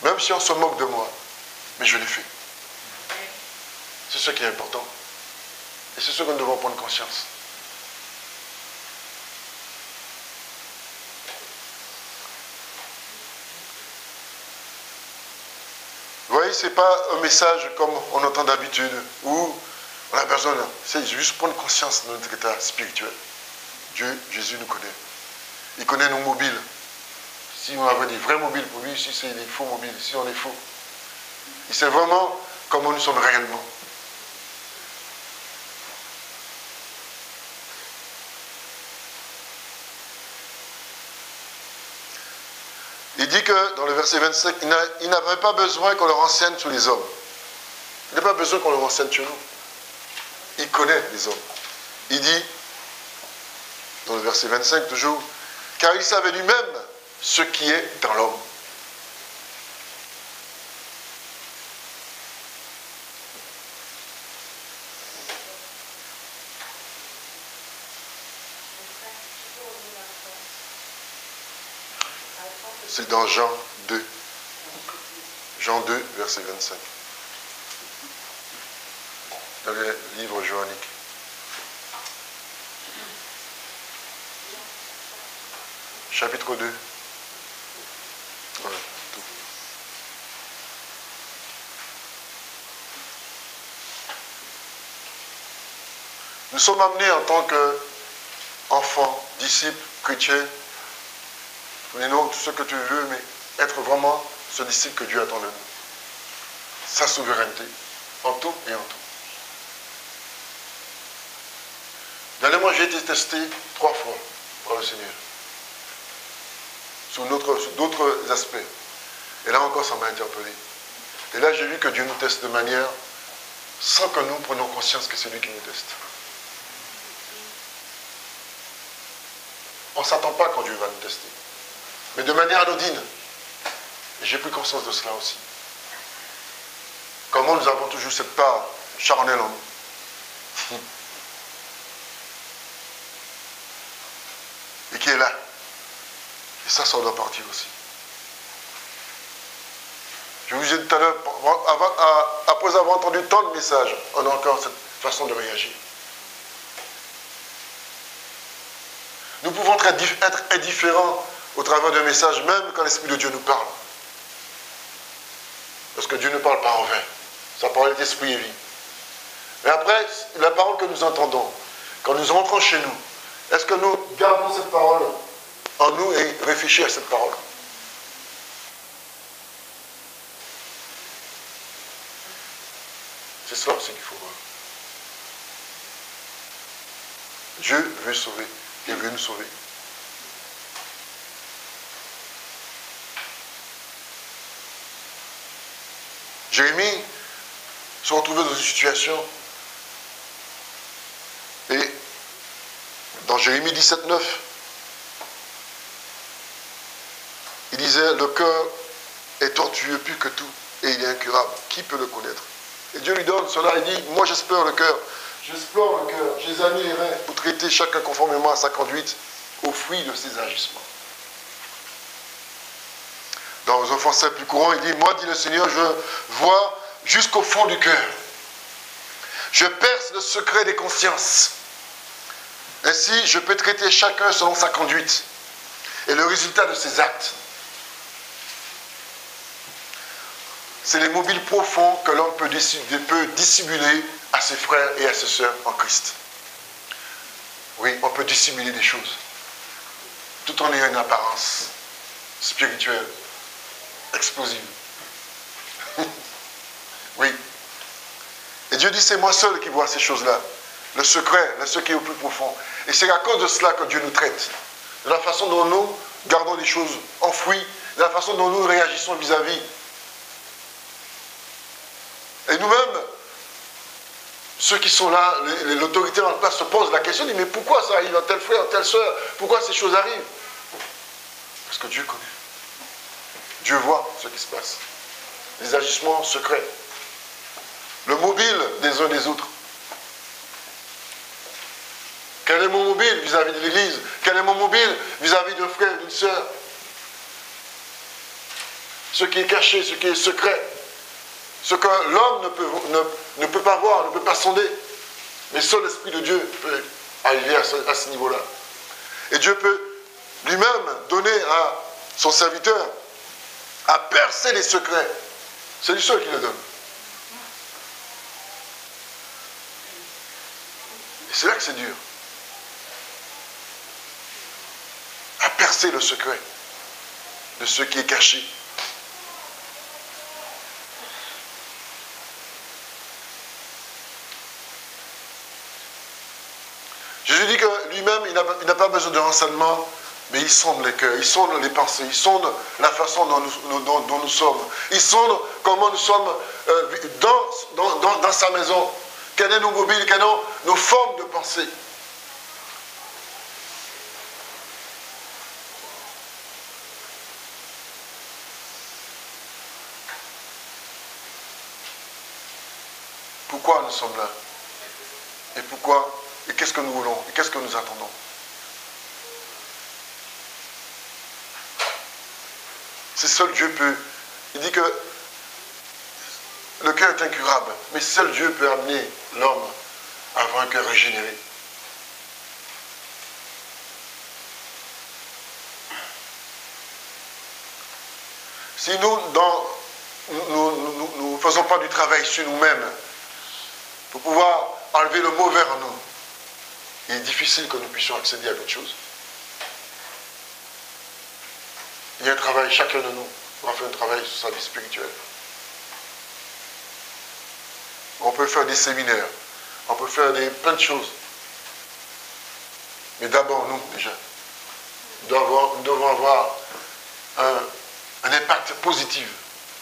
Même si on se moque de moi, mais je l'ai fait. C'est ce qui est important. Et c'est ce que nous devons prendre conscience. Vous voyez, ce n'est pas un message comme on entend d'habitude, où on a besoin, c'est juste prendre conscience de notre état spirituel. Dieu, Jésus nous connaît. Il connaît nos mobiles. Si on avait des vrais mobiles pour lui, si c'est des faux mobiles, si on est faux. Il sait vraiment comment nous sommes réellement. Il dit que dans le verset 25, il n'avait pas besoin qu'on le renseigne sur les hommes. Il n'a pas besoin qu'on le renseigne sur nous. Il connaît les hommes. Il dit, dans le verset 25 toujours, car il savait lui-même ce qui est dans l'homme. C'est dans Jean 2. Jean 2, verset 25. Dans le livre johannique. Chapitre 2. Voilà, tout. Nous sommes amenés en tant qu'enfants, disciples, chrétiens, prenez-nous tout ce que tu veux, mais être vraiment ce disciple que Dieu attend de nous. Sa souveraineté, en tout et en tout. Dernièrement, j'ai été testé 3 fois par le Seigneur. Sur d'autres aspects. Et là encore, ça m'a interpellé. Et là, j'ai vu que Dieu nous teste de manière sans que nous prenions conscience que c'est lui qui nous teste. On ne s'attend pas quand Dieu va nous tester. Mais de manière anodine. Et j'ai pris conscience de cela aussi. Comment nous avons toujours cette part charnelle en nous. Et qui est là. Et ça doit partir aussi. Je vous ai dit tout à l'heure, après avoir entendu tant de messages, on a encore cette façon de réagir. Nous pouvons être indifférents au travers d'un message, même quand l'Esprit de Dieu nous parle. Parce que Dieu ne parle pas en vain. Sa parole est esprit et vie. Mais après, la parole que nous entendons, quand nous rentrons chez nous, est-ce que nous gardons cette parole en nous et réfléchissons à cette parole? C'est cela aussi qu'il faut voir. Dieu veut sauver et veut nous sauver. Jérémie se retrouvait dans une situation et dans Jérémie 17, 9, il disait, le cœur est tortueux plus que tout et il est incurable. Qui peut le connaître? Et Dieu lui donne cela, il dit, moi j'explore le cœur. J'explore le cœur, j'examine les reins pour traiter chacun conformément à sa conduite, au fruit de ses agissements. Dans un français plus courant, il dit, moi, dit le Seigneur, je vois jusqu'au fond du cœur. Je perce le secret des consciences. Ainsi, je peux traiter chacun selon sa conduite et le résultat de ses actes. C'est les mobiles profonds que l'homme peut dissimuler à ses frères et à ses sœurs en Christ. Oui, on peut dissimuler des choses, tout en ayant une apparence spirituelle, explosive. Oui. Et Dieu dit, c'est moi seul qui vois ces choses-là. Le secret, ce qui est au plus profond. Et c'est à cause de cela que Dieu nous traite. De la façon dont nous gardons les choses enfouies, de la façon dont nous réagissons vis-à-vis. Et nous-mêmes, ceux qui sont là, l'autorité en place se pose la question, dit, mais pourquoi ça arrive à tel frère, à telle soeur? Pourquoi ces choses arrivent? Parce que Dieu connaît. Dieu voit ce qui se passe. Les agissements secrets. Le mobile des uns des autres. Quel est mon mobile vis-à-vis de l'Église? Quel est mon mobile vis-à-vis d'un frère et d'une sœur? ce qui est caché, ce qui est secret, ce que l'homme ne peut pas voir, ne peut pas sonder. Mais seul l'Esprit de Dieu peut arriver à ce niveau-là. Et Dieu peut lui-même donner à son serviteur à percer les secrets. C'est lui seul qui le donne. Et c'est là que c'est dur. À percer le secret de ce qui est caché. Jésus dit que lui-même, il n'a pas besoin de renseignement, mais il sonde les cœurs, il sonde les pensées, il sonde la façon dont nous sommes. Il sonde comment nous sommes dans sa maison. Quelles sont nos mobiles, quelles sont nos formes de pensée. Pourquoi nous sommes là? Et pourquoi? Et qu'est-ce que nous voulons? Et qu'est-ce que nous attendons? C'est seul Dieu peut. Il dit que le cœur est incurable, mais seul Dieu peut amener l'homme à avoir un cœur régénéré. Si nous ne faisons pas du travail sur nous-mêmes pour pouvoir enlever le mauvais en nous, il est difficile que nous puissions accéder à d'autres choses. Il y a un travail, chacun de nous doit faire un travail sur sa vie spirituelle. On peut faire des séminaires, on peut faire plein de choses. Mais d'abord, nous, déjà, nous devons avoir un impact positif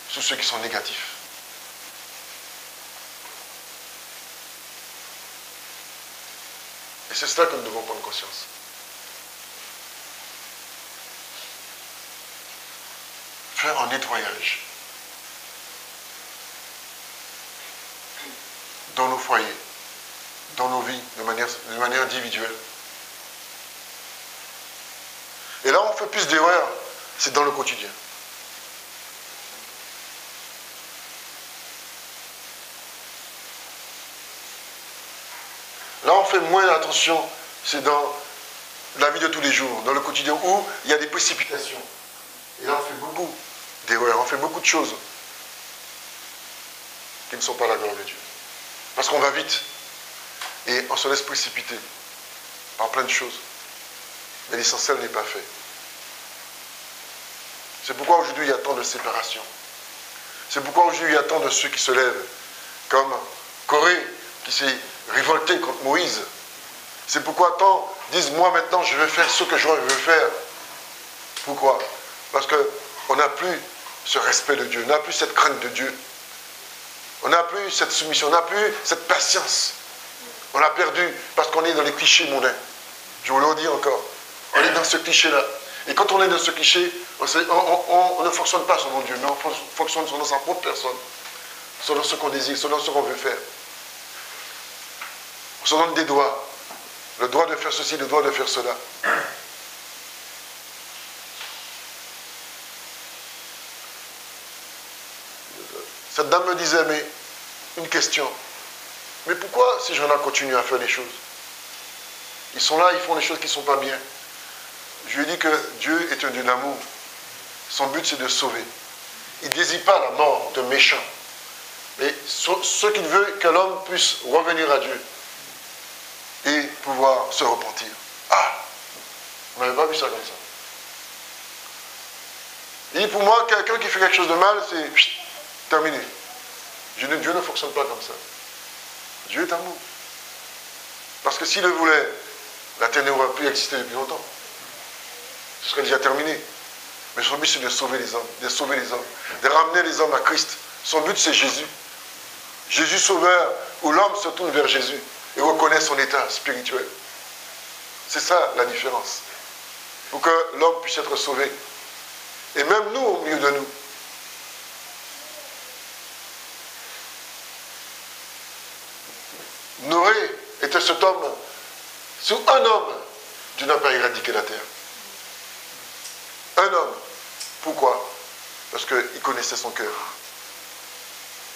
sur ceux qui sont négatifs. Et c'est cela que nous devons prendre conscience. Faire un nettoyage dans nos foyers, dans nos vies, de manière individuelle. Et là, on fait plus d'erreurs, c'est dans le quotidien. Là, on fait moins attention, c'est dans la vie de tous les jours, dans le quotidien où il y a des précipitations. Et là, on fait beaucoup d'erreurs, on fait beaucoup de choses qui ne sont pas la gloire de Dieu. Parce qu'on va vite et on se laisse précipiter par plein de choses. Mais l'essentiel n'est pas fait. C'est pourquoi aujourd'hui il y a tant de séparation. C'est pourquoi aujourd'hui il y a tant de ceux qui se lèvent, comme Corée qui s'est révolté contre Moïse. C'est pourquoi tant disent moi maintenant je vais faire ce que je veux faire. Pourquoi? Parce qu'on n'a plus ce respect de Dieu, on n'a plus cette crainte de Dieu. On n'a plus cette soumission, on n'a plus cette patience. On l'a perdu parce qu'on est dans les clichés mondains. Je vous le redis encore. On est dans ce cliché-là. Et quand on est dans ce cliché, on ne fonctionne pas selon Dieu, mais on fonctionne selon sa propre personne. Selon ce qu'on désire, selon ce qu'on veut faire. On se donne des droits. Le droit de faire ceci, le droit de faire cela. Cette dame me disait, mais une question. Mais pourquoi ces gens-là continuent à faire des choses? Ils sont là, ils font des choses qui ne sont pas bien. Je lui ai dit que Dieu est un Dieu d'amour. Son but, c'est de sauver. Il ne désire pas la mort de méchants. Mais ce qu'il veut, que l'homme puisse revenir à Dieu et pouvoir se repentir. Ah, on n'avait pas vu ça comme ça. Il dit, pour moi, quelqu'un qui fait quelque chose de mal, c'est terminé. Dieu ne fonctionne pas comme ça. Dieu est amour. Parce que s'il le voulait, la terre n'aurait pu exister depuis longtemps. Ce serait déjà terminé. Mais son but, c'est de sauver les hommes, de ramener les hommes à Christ. Son but, c'est Jésus. Jésus sauveur, où l'homme se tourne vers Jésus et reconnaît son état spirituel. C'est ça la différence. Pour que l'homme puisse être sauvé. Et même nous, au milieu de nous. Noé était cet homme, sur un homme, Dieu n'a pas éradiqué la terre. Un homme. Pourquoi? Parce qu'il connaissait son cœur.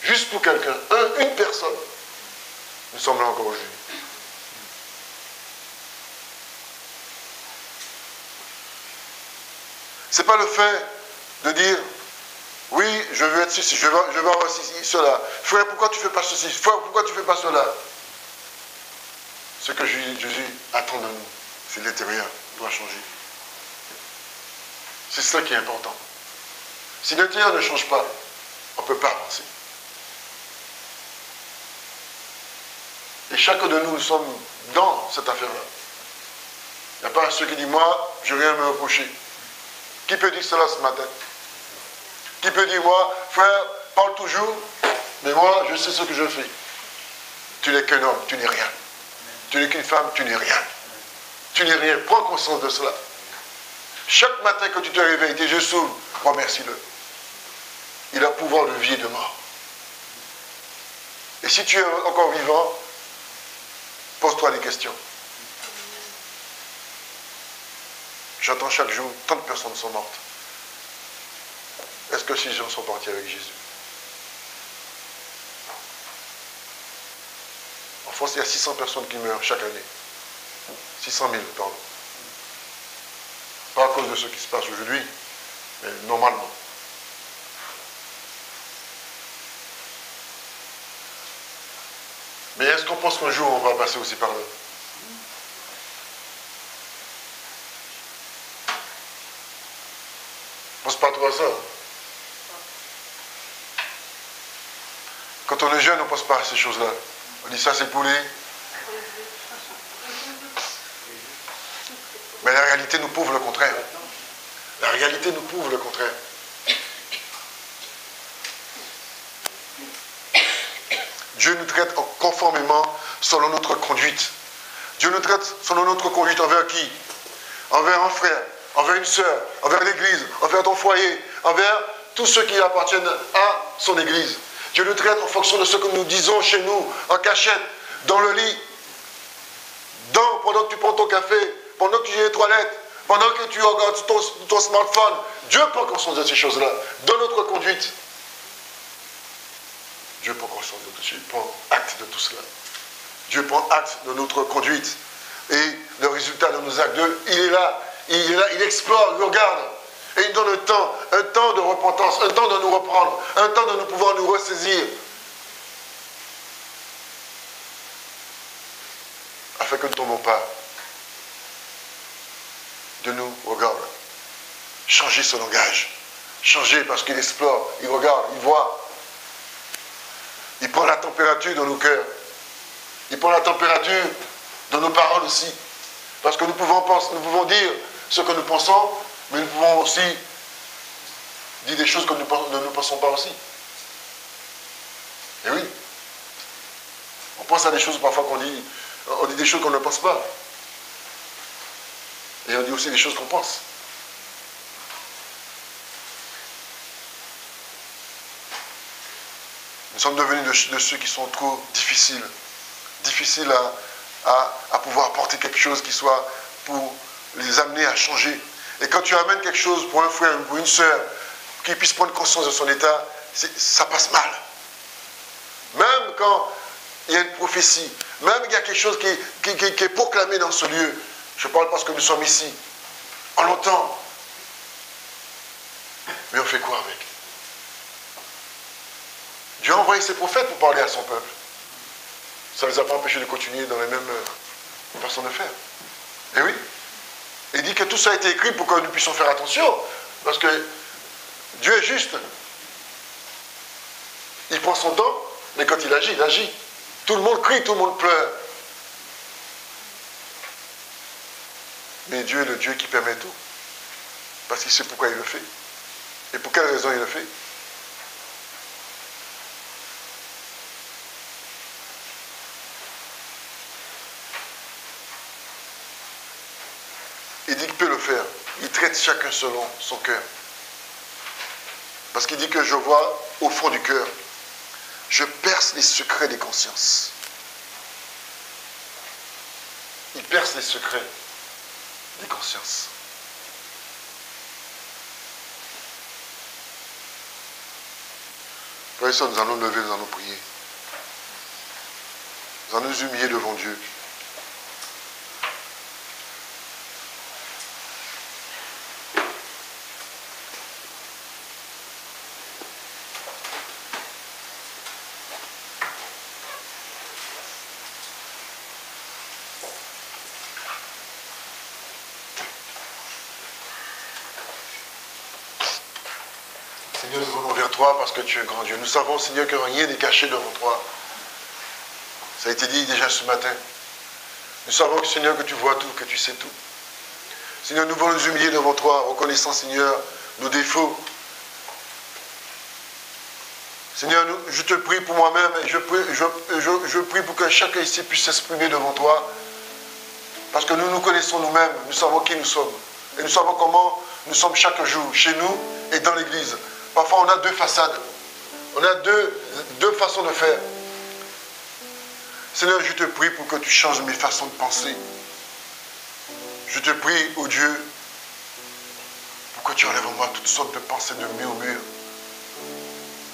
Juste pour quelqu'un, une personne, nous sommes là encore aujourd'hui. Ce n'est pas le fait de dire, oui, je veux être ceci, je veux avoir ceci, cela. Frère, pourquoi tu ne fais pas ceci? Frère, pourquoi tu ne fais pas cela? Ce que Jésus attend de nous, c'est l'intérieur doit changer. C'est ça qui est important. Si l'intérieur ne change pas, on ne peut pas avancer. Et chacun de nous, nous sommes dans cette affaire-là. Il n'y a pas ceux qui disent, moi, je n'ai rien à me reprocher. Qui peut dire cela ce matin? Qui peut dire, moi, frère, parle toujours, mais moi, je sais ce que je fais. Tu n'es qu'un homme, tu n'es rien. Tu n'es qu'une femme, tu n'es rien. Tu n'es rien. Prends conscience de cela. Chaque matin, quand tu te réveilles, tes yeux s'ouvrent, remercie-le. Il a pouvoir de vie et de mort. Et si tu es encore vivant, pose-toi des questions. J'entends chaque jour, tant de personnes sont mortes. Est-ce que ces gens sont partis avec Jésus? En France, il y a 600 personnes qui meurent chaque année. 600 000, pardon. Pas à cause de ce qui se passe aujourd'hui, mais normalement. Mais est-ce qu'on pense qu'un jour on va passer aussi par là? On pense pas trop à ça. Quand on est jeune, on ne pense pas à ces choses-là. On dit ça c'est pour les... Mais la réalité nous prouve le contraire. La réalité nous prouve le contraire. Dieu nous traite conformément selon notre conduite. Dieu nous traite selon notre conduite envers qui? Envers un frère, envers une sœur, envers l'église, envers ton foyer, envers tous ceux qui appartiennent à son église. Dieu nous traite en fonction de ce que nous disons chez nous, en cachette, dans le lit, pendant que tu prends ton café, pendant que tu es aux toilettes, pendant que tu regardes ton smartphone. Dieu prend conscience de ces choses-là, dans notre conduite. Dieu prend conscience de tout cela, il prend acte de tout cela. Dieu prend acte de notre conduite. Et le résultat de nos actes, il est là, il explore, il regarde. Et il donne un temps de repentance, un temps de nous reprendre, un temps de nous pouvoir nous ressaisir. Afin que nous ne tombons pas. De nous regarde. Changer ce langage. Changer parce qu'il explore, il regarde, il voit. Il prend la température de nos cœurs. Il prend la température de nos paroles aussi. Parce que nous pouvons dire ce que nous pensons, mais nous pouvons aussi dire des choses que nous ne pensons pas aussi. Et oui. On pense à des choses parfois on dit des choses qu'on ne pense pas. Et on dit aussi des choses qu'on pense. Nous sommes devenus de ceux qui sont trop difficiles. Difficiles à pouvoir porter quelque chose qui soit pour les amener à changer. Et quand tu amènes quelque chose pour un frère ou pour une sœur qui puisse prendre conscience de son état, ça passe mal. Même quand il y a une prophétie, même qu'il y a quelque chose qui est proclamé dans ce lieu, je parle parce que nous sommes ici, on l'entend. Mais on fait quoi avec? Dieu a envoyé ses prophètes pour parler à son peuple. Ça ne les a pas empêchés de continuer dans les mêmes façons de faire. Et oui. Il dit que tout ça a été écrit pour que nous puissions faire attention. Parce que Dieu est juste. Il prend son temps, mais quand il agit, il agit. Tout le monde crie, tout le monde pleure. Mais Dieu est le Dieu qui permet tout. Parce qu'il sait pourquoi il le fait. Et pour quelle raison il le fait. Il dit qu'il peut le faire. Il traite chacun selon son cœur. Parce qu'il dit que je vois au fond du cœur. Je perce les secrets des consciences. Il perce les secrets des consciences. Frères et sœurs, nous allons lever, nous allons prier. Nous allons nous humilier devant Dieu. Seigneur, nous venons vers toi parce que tu es grand Dieu. Nous savons, Seigneur, que rien n'est caché devant toi. Ça a été dit déjà ce matin. Nous savons, Seigneur, que tu vois tout, que tu sais tout. Seigneur, nous voulons nous humilier devant toi, reconnaissant, Seigneur, nos défauts. Seigneur, je te prie pour moi-même et je prie pour que chacun ici puisse s'exprimer devant toi. Parce que nous nous connaissons nous-mêmes, nous savons qui nous sommes. Et nous savons comment nous sommes chaque jour, chez nous et dans l'église. Parfois, on a deux façades. On a deux façons de faire. Seigneur, je te prie pour que tu changes mes façons de penser. Je te prie, ô Dieu, pour que tu enlèves en moi toutes sortes de pensées de murmures.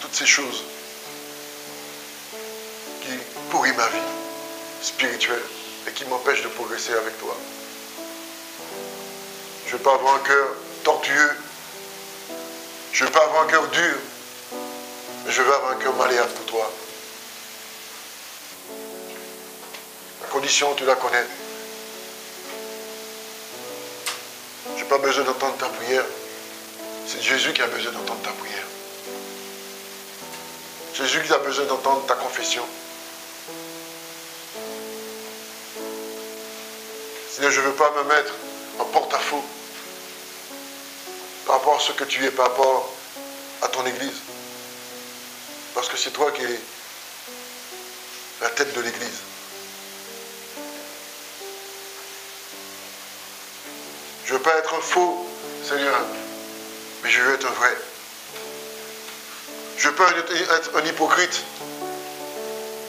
Toutes ces choses qui pourrissent ma vie spirituelle et qui m'empêchent de progresser avec toi. Je ne veux pas avoir un cœur tortueux. Je ne veux pas avoir un cœur dur. Mais je veux avoir un cœur malléable pour toi. La condition, tu la connais. Je n'ai pas besoin d'entendre ta prière. C'est Jésus qui a besoin d'entendre ta prière. Jésus qui a besoin d'entendre ta confession. Seigneur, je ne veux pas me mettre en porte-à-faux par rapport à ce que tu es, par rapport à ton Église. Parce que c'est toi qui es la tête de l'Église. Je ne veux pas être un faux, Seigneur, mais je veux être un vrai. Je ne veux pas être un hypocrite,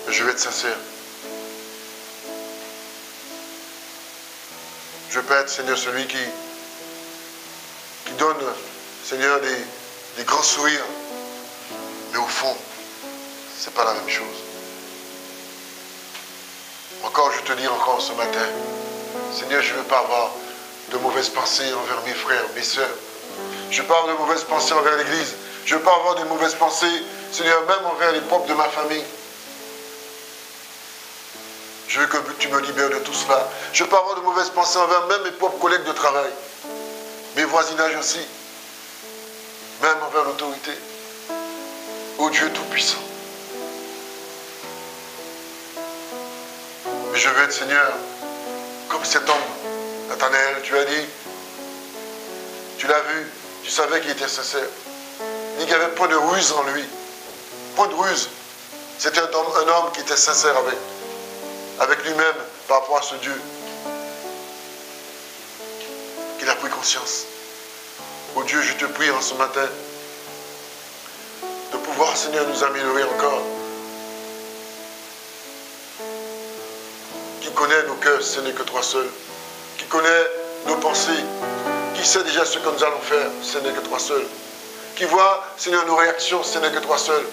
mais je veux être sincère. Je ne veux pas être, Seigneur, celui qui donne, Seigneur, des grands sourires, mais au fond, ce n'est pas la même chose. Encore, je te dis encore ce matin, Seigneur, je ne veux pas avoir de mauvaises pensées envers mes frères, mes sœurs. Je ne veux pas avoir de mauvaises pensées envers l'Église. Je ne veux pas avoir de mauvaises pensées, Seigneur, même envers les propres de ma famille. Je veux que tu me libères de tout cela. Je ne veux pas avoir de mauvaises pensées envers même mes propres collègues de travail. Mes voisinages aussi. Même envers l'autorité. Ô Dieu Tout-Puissant. Mais je veux être, Seigneur, comme cet homme, Nathanaël, tu as dit, tu l'as vu, tu savais qu'il était sincère. Il n'y avait point de ruse en lui. Point de ruse. C'était un homme qui était sincère avec lui-même par rapport à ce Dieu. Qu'il a pris conscience. Oh Dieu, je te prie en ce matin de pouvoir, Seigneur, nous améliorer encore. Qui connaît nos cœurs, ce n'est que toi seul. Qui connaît nos pensées, qui sait déjà ce que nous allons faire, ce n'est que toi seul. Qui voit, Seigneur, nos réactions, ce n'est que toi seul.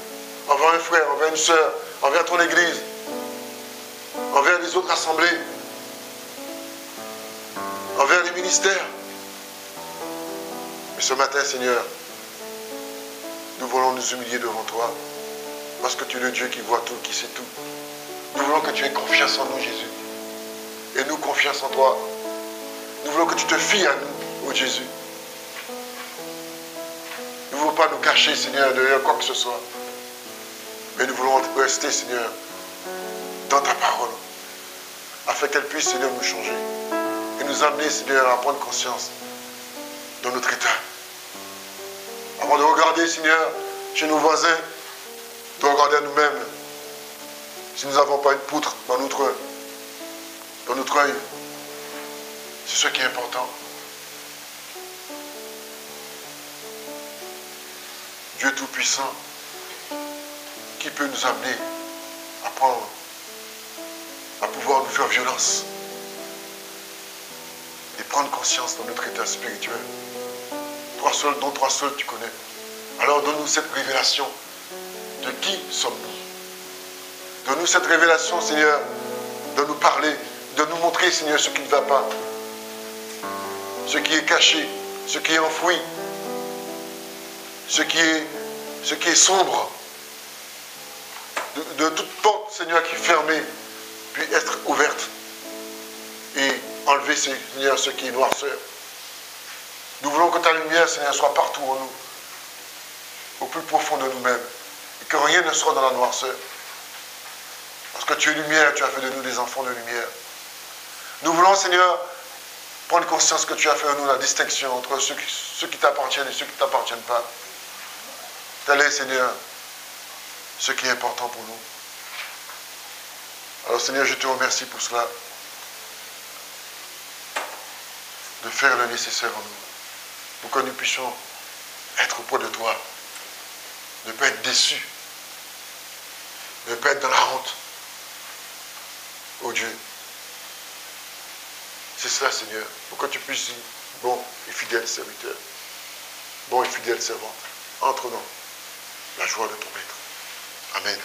Envers un frère, envers une sœur, envers ton Église, envers les autres assemblées, envers les ministères. Mais ce matin, Seigneur, nous voulons nous humilier devant toi, parce que tu es le Dieu qui voit tout, qui sait tout. Nous voulons que tu aies confiance en nous, Jésus. Et nous, confiance en toi. Nous voulons que tu te fies à nous, ô Jésus. Nous ne voulons pas nous cacher, Seigneur, derrière quoi que ce soit. Mais nous voulons rester, Seigneur, dans ta parole, afin qu'elle puisse, Seigneur, nous changer. Et nous amener, Seigneur, à prendre conscience de notre état. Avant de regarder, Seigneur, chez nos voisins, de regarder à nous-mêmes, si nous n'avons pas une poutre dans notre œil. C'est ce qui est important. Dieu Tout-Puissant, qui peut nous amener à pouvoir nous faire violence et prendre conscience dans notre état spirituel. Toi seul, dont toi seul tu connais. Alors donne-nous cette révélation de qui sommes-nous? Donne-nous cette révélation, Seigneur, de nous parler, de nous montrer, Seigneur, ce qui ne va pas, ce qui est caché, ce qui est enfoui, ce qui est sombre. De toute porte, Seigneur, qui est fermée, puis être ouverte et enlever, Seigneur, ce qui est noirceur. Nous voulons que ta lumière, Seigneur, soit partout en nous, au plus profond de nous-mêmes, et que rien ne soit dans la noirceur. Parce que tu es lumière, tu as fait de nous des enfants de lumière. Nous voulons, Seigneur, prendre conscience que tu as fait en nous la distinction entre ceux qui t'appartiennent et ceux qui ne t'appartiennent pas. Tel est, Seigneur, ce qui est important pour nous. Alors, Seigneur, je te remercie pour cela, de faire le nécessaire en nous, pour que nous puissions être auprès de toi, ne pas être déçus, ne pas être dans la honte. Oh Dieu, c'est cela, Seigneur, pour que tu puisses dire, bon et fidèle serviteur, bon et fidèle servante, entre dans la joie de ton maître. Amen.